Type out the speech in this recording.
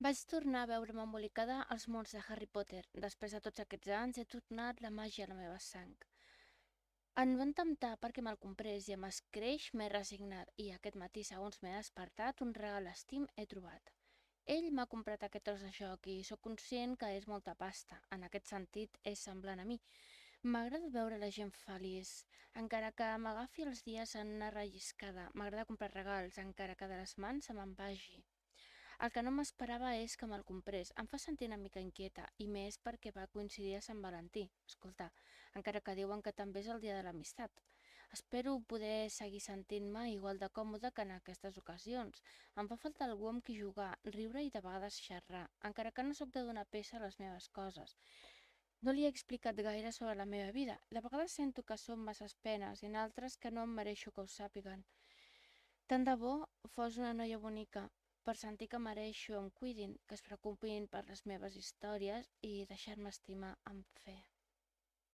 Vaig tornar a veure'm embolicada als mons de Harry Potter. Després de tots aquests anys he tornat la màgia a la meva sang. Em van temptar perquè me'l comprés i amb escreix m'he resignat i aquest matí, segons m'he despertat, un regal estim he trobat. Ell m'ha comprat aquest tros de joc i sóc conscient que és molta pasta. En aquest sentit, és semblant a mi. M'agrada veure la gent feliç, encara que m'agafi els dies en una relliscada. M'agrada comprar regals, encara que de les mans se me'n vagi. El que no m'esperava és que me'l comprés. Em fa sentir una mica inquieta, i més perquè va coincidir a Sant Valentí. Escolta, encara que diuen que també és el dia de l'amistat. Espero poder seguir sentint-me igual de còmode que en aquestes ocasions. Em fa falta algú amb qui jugar, riure i de vegades xerrar, encara que no sóc de donar peça a les meves coses. No li he explicat gaire sobre la meva vida. De vegades sento que són masses penes i en altres que no em mereixo que ho sàpiguen. Tant de bo fos una noia bonica, per sentir que mereixo em cuidin, que es preocupin per les meves històries i deixar-me estimar amb fe.